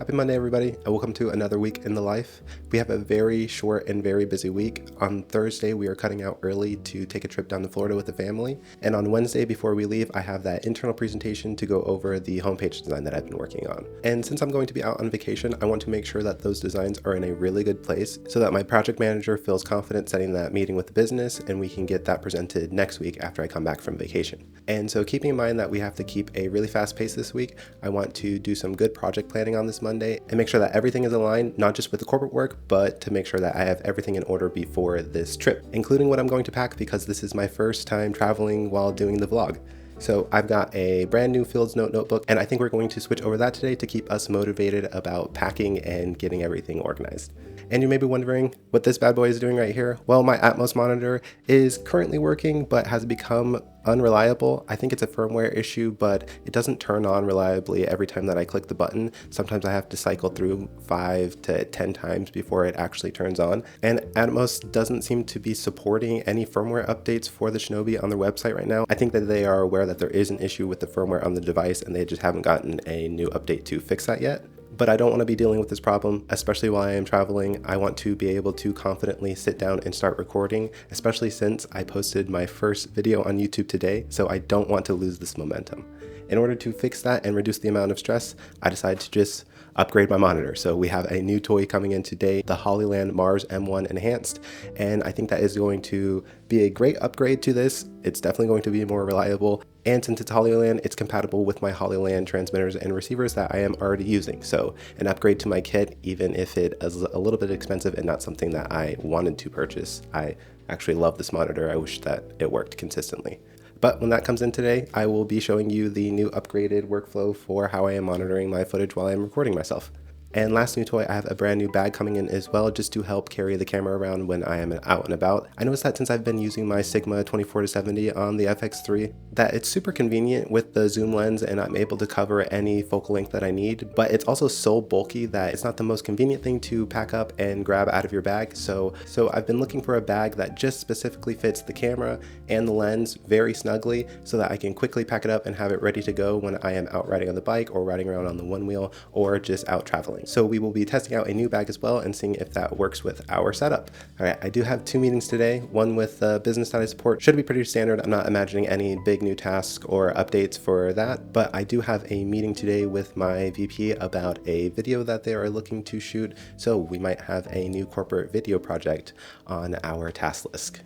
Happy Monday, everybody, and welcome to another week in the life. We have a very short and very busy week. On Thursday, we are cutting out early to take a trip down to Florida with the family. And on Wednesday, before we leave, I have that internal presentation to go over the homepage design that I've been working on. And since I'm going to be out on vacation, I want to make sure that those designs are in a really good place so that my project manager feels confident setting that meeting with the business and we can get that presented next week after I come back from vacation. And so keeping in mind that we have to keep a really fast pace this week, I want to do some good project planning on this Monday and make sure that everything is aligned, not just with the corporate work, but to make sure that I have everything in order before this trip, including what I'm going to pack because this is my first time traveling while doing the vlog. So I've got a brand new Fields Note notebook, and I think we're going to switch over that today to keep us motivated about packing and getting everything organized. And you may be wondering what this bad boy is doing right here. Well, my Atomos monitor is currently working, but has become unreliable. I think it's a firmware issue, but it doesn't turn on reliably every time that I click the button. Sometimes I have to cycle through 5 to 10 times before it actually turns on. And Atomos doesn't seem to be supporting any firmware updates for the Shinobi on their website right now. I think that they are aware that there is an issue with the firmware on the device and they just haven't gotten a new update to fix that yet. But I don't want to be dealing with this problem, especially while I am traveling. I want to be able to confidently sit down and start recording, especially since I posted my first video on YouTube today, so I don't want to lose this momentum. In order to fix that and reduce the amount of stress, I decided to just upgrade my monitor. So we have a new toy coming in today, the Hollyland Mars M1 Enhanced, and I think that is going to be a great upgrade to this. It's definitely going to be more reliable, and since it's Hollyland, it's compatible with my Hollyland transmitters and receivers that I am already using. So an upgrade to my kit, even if it is a little bit expensive and not something that I wanted to purchase. I actually love this monitor. I wish that it worked consistently. But when that comes in today, I will be showing you the new upgraded workflow for how I am monitoring my footage while I'm recording myself. And last new toy, I have a brand new bag coming in as well, just to help carry the camera around when I am out and about. I noticed that since I've been using my Sigma 24-70 on the FX3, that it's super convenient with the zoom lens and I'm able to cover any focal length that I need, but it's also so bulky that it's not the most convenient thing to pack up and grab out of your bag. So I've been looking for a bag that just specifically fits the camera and the lens very snugly so that I can quickly pack it up and have it ready to go when I am out riding on the bike or riding around on the one wheel or just out traveling. So we will be testing out a new bag as well and seeing if that works with our setup. All right, I do have 2 meetings today. One with the business that I support should be pretty standard. I'm not imagining any big new tasks or updates for that, but I do have a meeting today with my VP about a video that they are looking to shoot. So we might have a new corporate video project on our task list.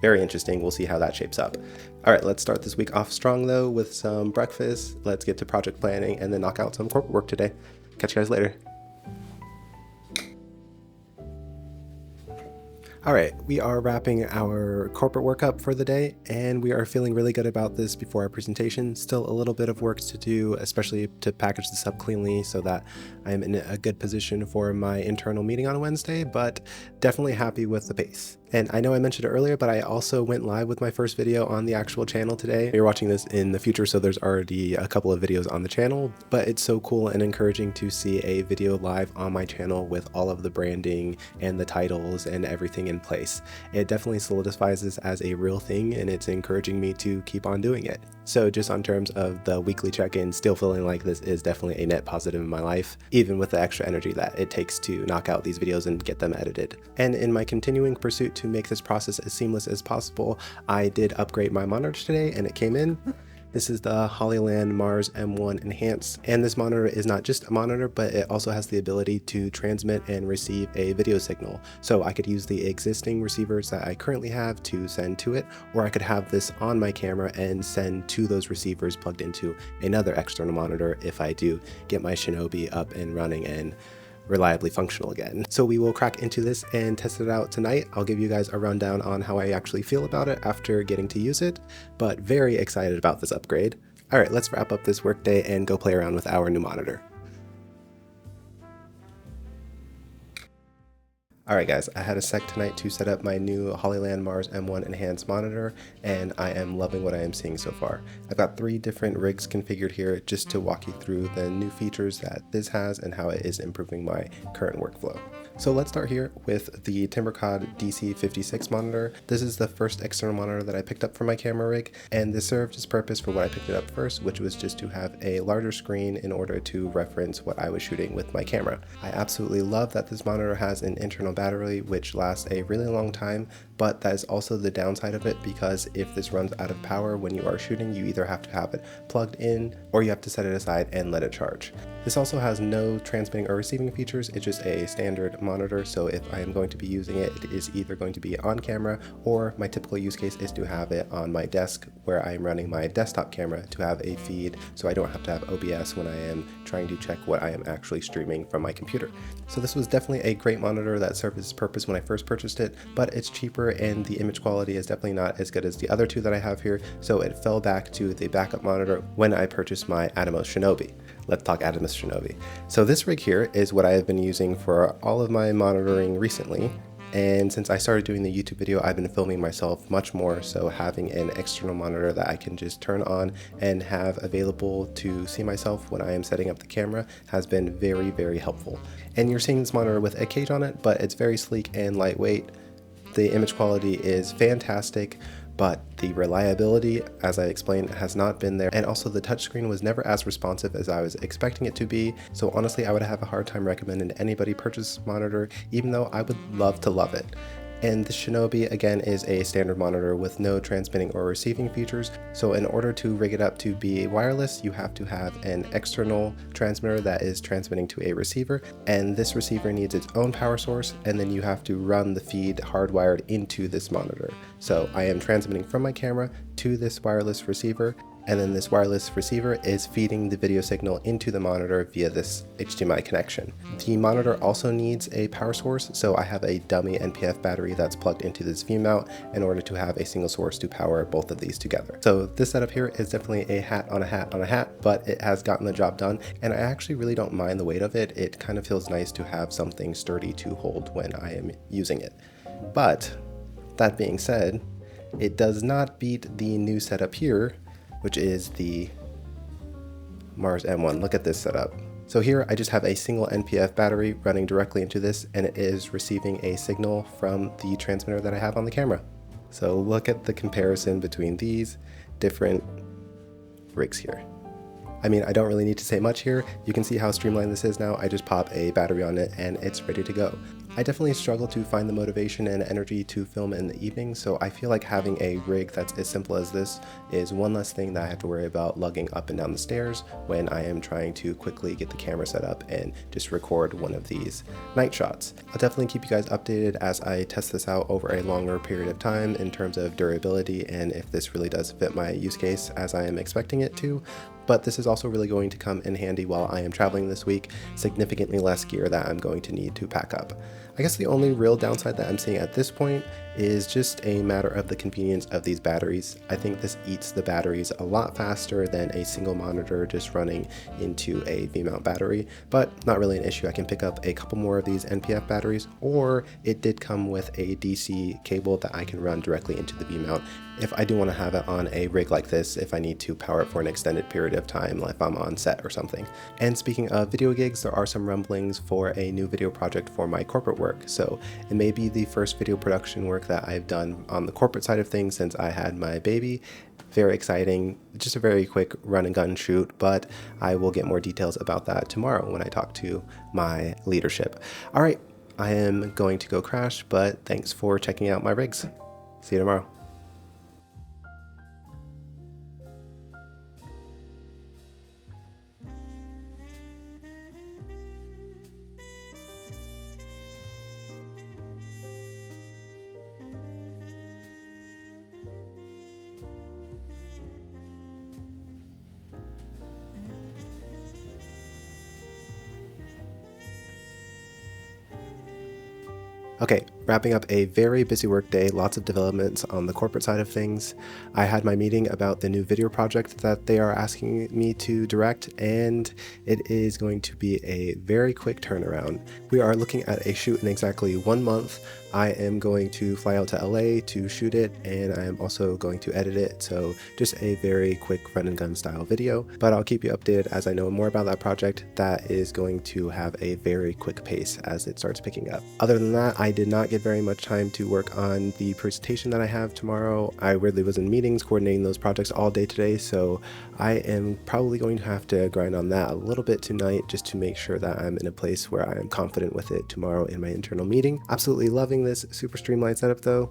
Very interesting. We'll see how that shapes up. All right, let's start this week off strong though with some breakfast. Let's get to project planning and then knock out some corporate work today. Catch you guys later. All right, we are wrapping our corporate work up for the day, and we are feeling really good about this before our presentation. Still a little bit of work to do, especially to package this up cleanly so that I'm in a good position for my internal meeting on Wednesday, but definitely happy with the pace. And I know I mentioned it earlier, but I also went live with my first video on the actual channel today. You're watching this in the future, so there's already a couple of videos on the channel, but it's so cool and encouraging to see a video live on my channel with all of the branding and the titles and everything in place. It definitely solidifies this as a real thing, and it's encouraging me to keep on doing it. So just on terms of the weekly check-in, still feeling like this is definitely a net positive in my life, even with the extra energy that it takes to knock out these videos and get them edited. And in my continuing pursuit to make this process as seamless as possible, I did upgrade my monitor today and it came in. This is the Hollyland Mars M1 Enhanced, and this monitor is not just a monitor, but it also has the ability to transmit and receive a video signal. So I could use the existing receivers that I currently have to send to it, or I could have this on my camera and send to those receivers plugged into another external monitor if I do get my Shinobi up and running and reliably functional again. So we will crack into this and test it out tonight. I'll give you guys a rundown on how I actually feel about it after getting to use it, but very excited about this upgrade. All right, let's wrap up this workday and go play around with our new monitor. Alright guys, I had a sec tonight to set up my new Hollyland Mars M1 Enhanced monitor, and I am loving what I am seeing so far. I've got 3 different rigs configured here just to walk you through the new features that this has and how it is improving my current workflow. So let's start here with the Timbercod DC56 monitor. This is the first external monitor that I picked up for my camera rig, and this served its purpose for what I picked it up first, which was just to have a larger screen in order to reference what I was shooting with my camera. I absolutely love that this monitor has an internal battery which lasts a really long time, but that is also the downside of it, because if this runs out of power when you are shooting, you either have to have it plugged in or you have to set it aside and let it charge. This also has no transmitting or receiving features. It's just a standard monitor, so if I am going to be using it, it is either going to be on camera, or my typical use case is to have it on my desk where I am running my desktop camera to have a feed so I don't have to have OBS when I am trying to check what I am actually streaming from my computer. So this was definitely a great monitor that served its purpose when I first purchased it, but it's cheaper and the image quality is definitely not as good as the other 2 that I have here, so it fell back to the backup monitor when I purchased my Atomos Shinobi. Let's talk Atomos Shinobi. So this rig here is what I have been using for all of my monitoring recently. And since I started doing the YouTube video, I've been filming myself much more, so having an external monitor that I can just turn on and have available to see myself when I am setting up the camera has been very, very helpful. And you're seeing this monitor with a cage on it, but it's very sleek and lightweight. The image quality is fantastic, but the reliability, as I explained, has not been there, and also the touchscreen was never as responsive as I was expecting it to be. So honestly, I would have a hard time recommending anybody purchase this monitor, even though I would love to love it. And the Shinobi, again, is a standard monitor with no transmitting or receiving features, so in order to rig it up to be wireless, you have to have an external transmitter that is transmitting to a receiver, and this receiver needs its own power source, and then you have to run the feed hardwired into this monitor. So I am transmitting from my camera to this wireless receiver, and then this wireless receiver is feeding the video signal into the monitor via this HDMI connection. The monitor also needs a power source, so I have a dummy NPF battery that's plugged into this V-mount in order to have a single source to power both of these together. So this setup here is definitely a hat on a hat on a hat, but it has gotten the job done, and I actually really don't mind the weight of it. It kind of feels nice to have something sturdy to hold when I am using it. But that being said, it does not beat the new setup here, which is the Mars M1. Look at this setup. So here I just have a single NPF battery running directly into this, and it is receiving a signal from the transmitter that I have on the camera. So look at the comparison between these different rigs here. I mean, I don't really need to say much here. You can see how streamlined this is now. I just pop a battery on it and it's ready to go. I definitely struggle to find the motivation and energy to film in the evening, so I feel like having a rig that's as simple as this is one less thing that I have to worry about lugging up and down the stairs when I am trying to quickly get the camera set up and just record one of these night shots. I'll definitely keep you guys updated as I test this out over a longer period of time in terms of durability and if this really does fit my use case as I am expecting it to. But this is also really going to come in handy while I am traveling this week, significantly less gear that I'm going to need to pack up. I guess the only real downside that I'm seeing at this point is just a matter of the convenience of these batteries. I think this eats the batteries a lot faster than a single monitor just running into a V-mount battery, but not really an issue. I can pick up a couple more of these NPF batteries, or it did come with a DC cable that I can run directly into the V-mount if I do want to have it on a rig like this, if I need to power it for an extended period of time, like if I'm on set or something. And speaking of video gigs, there are some rumblings for a new video project for my corporate work. So it may be the first video production work that I've done on the corporate side of things since I had my baby. Very exciting, just a very quick run and gun shoot, but I will get more details about that tomorrow when I talk to my leadership. All right, I am going to go crash, but thanks for checking out my rigs. See you tomorrow. Okay, Wrapping up a very busy work day, lots of developments on the corporate side of things. I had my meeting about the new video project that they are asking me to direct, and it is going to be a very quick turnaround. We are looking at a shoot in exactly 1 month. I am going to fly out to LA to shoot it, and I am also going to edit it, so just a very quick run and gun style video, but I'll keep you updated as I know more about that project. That is going to have a very quick pace as it starts picking up. Other than that, I did not get very much time to work on the presentation that I have tomorrow. I really was in meetings coordinating those projects all day today, so I am probably going to have to grind on that a little bit tonight just to make sure that I'm in a place where I am confident with it tomorrow in my internal meeting. Absolutely loving this super streamlined setup though,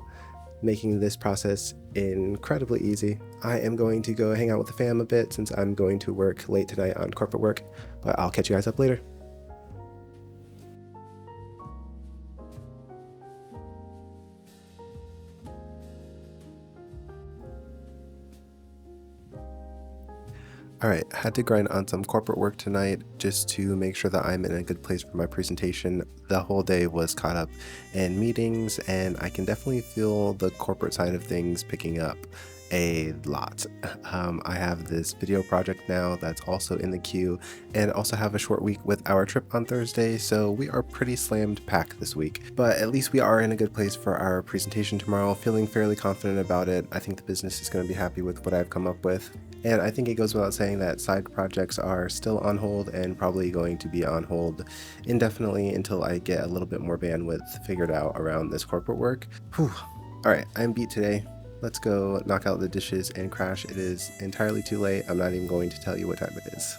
making this process incredibly easy. I am going to go hang out with the fam a bit since I'm going to work late tonight on corporate work, but I'll catch you guys up later. Alright, had to grind on some corporate work tonight just to make sure that I'm in a good place for my presentation. The whole day was caught up in meetings, and I can definitely feel the corporate side of things picking up a lot. I have this video project now that's also in the queue, and also have a short week with our trip on Thursday, so we are pretty slammed packed this week. But at least we are in a good place for our presentation tomorrow, feeling fairly confident about it. I think the business is going to be happy with what I've come up with. And I think it goes without saying that side projects are still on hold and probably going to be on hold indefinitely until I get a little bit more bandwidth figured out around this corporate work. Whew. Alright, I'm beat today. Let's go knock out the dishes and crash. It is entirely too late. I'm not even going to tell you what time it is.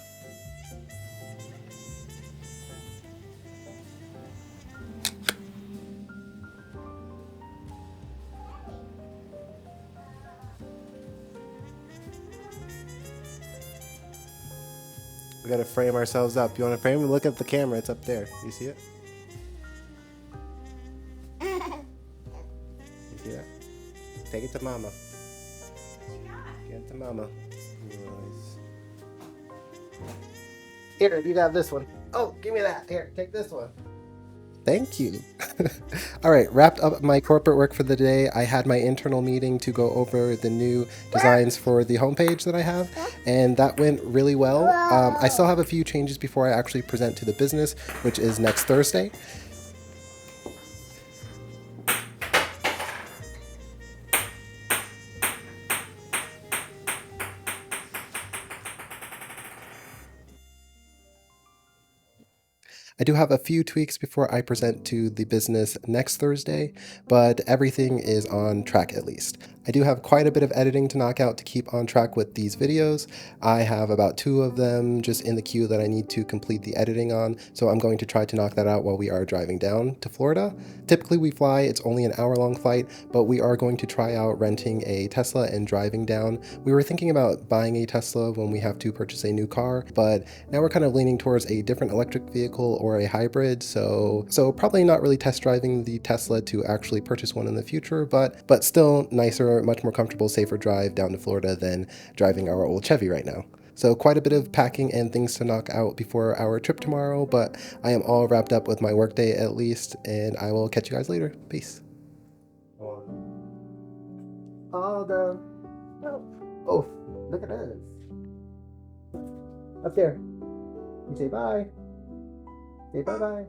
We gotta frame ourselves up. You wanna frame? Look at the camera, it's up there. You see it? You see that? Take it to mama. Get it to mama. Nice. Here, you got this one. Oh, give me that. Here, take this one. Thank you. All right, wrapped up my corporate work for the day. I had my internal meeting to go over the new designs for the homepage that I have, and that went really well. I still have a few changes before I actually present to the business, which is next Thursday. I do have a few tweaks before I present to the business next Thursday, but everything is on track at least. I do have quite a bit of editing to knock out to keep on track with these videos. I have about 2 of them just in the queue that I need to complete the editing on, so I'm going to try to knock that out while we are driving down to Florida. Typically we fly, it's only an hour-long flight, but we are going to try out renting a Tesla and driving down. We were thinking about buying a Tesla when we have to purchase a new car, but now we're kind of leaning towards a different electric vehicle or a hybrid, so probably not really test driving the Tesla to actually purchase one in the future, but still nicer, much more comfortable, safer drive down to Florida than driving our old Chevy right now. So quite a bit of packing and things to knock out before our trip tomorrow, but I am all wrapped up with my workday at least, and I will catch you guys later. Peace. Oh, look at us. Up there. You say bye. Say bye-bye.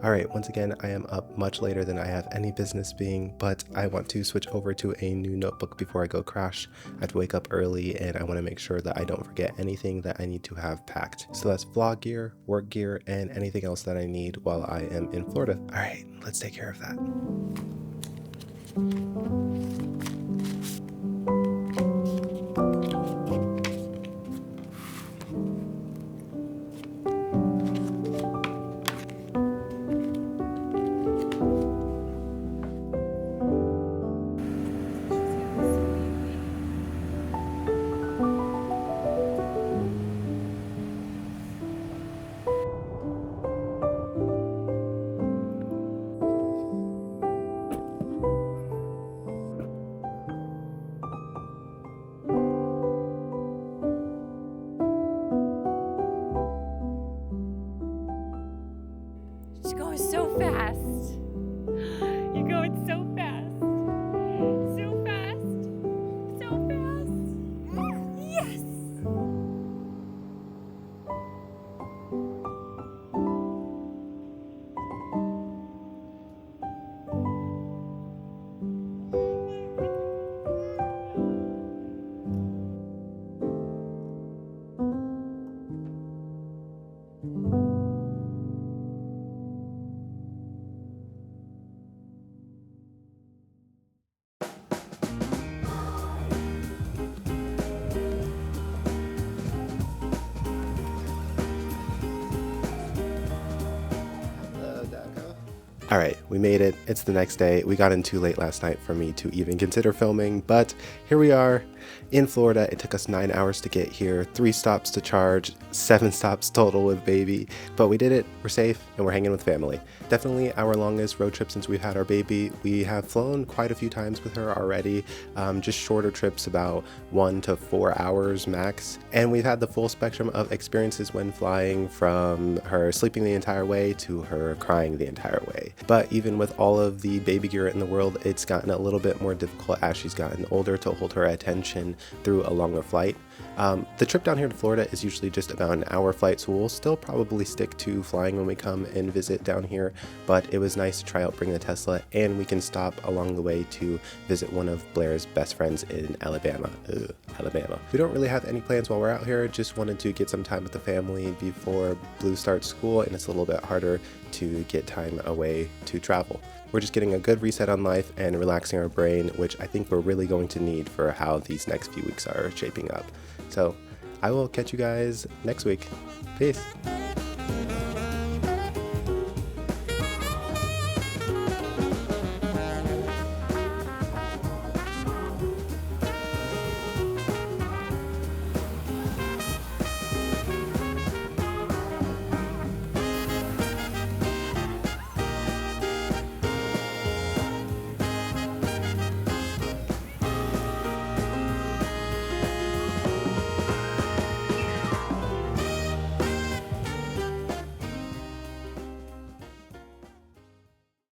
Alright, once again, I am up much later than I have any business being, but I want to switch over to a new notebook before I go crash. I have to wake up early, and I want to make sure that I don't forget anything that I need to have packed. So that's vlog gear, work gear, and anything else that I need while I am in Florida. Alright, let's take care of that. going so fast. You're going so fast. So fast. So fast. Yes! All right, we made it. It's the next day. We got in too late last night for me to even consider filming, but here we are in Florida. It took us 9 hours to get here, 3 stops to charge, 7 stops total with baby, but we did it. We're safe and we're hanging with family. Definitely our longest road trip since we've had our baby. We have flown quite a few times with her already, just shorter trips, about 1 to 4 hours max. And we've had the full spectrum of experiences when flying, from her sleeping the entire way to her crying the entire way. But even with all of the baby gear in the world, it's gotten a little bit more difficult as she's gotten older to hold her attention through a longer flight. The trip down here to Florida is usually just about an hour flight, so we'll still probably stick to flying when we come and visit down here, but it was nice to try out bringing the Tesla, and we can stop along the way to visit one of Blair's best friends in Alabama. Alabama. We don't really have any plans while we're out here, just wanted to get some time with the family before Blue starts school, and it's a little bit harder to get time away to travel. We're just getting a good reset on life and relaxing our brain, which I think we're really going to need for how these next few weeks are shaping up. So I will catch you guys next week. Peace.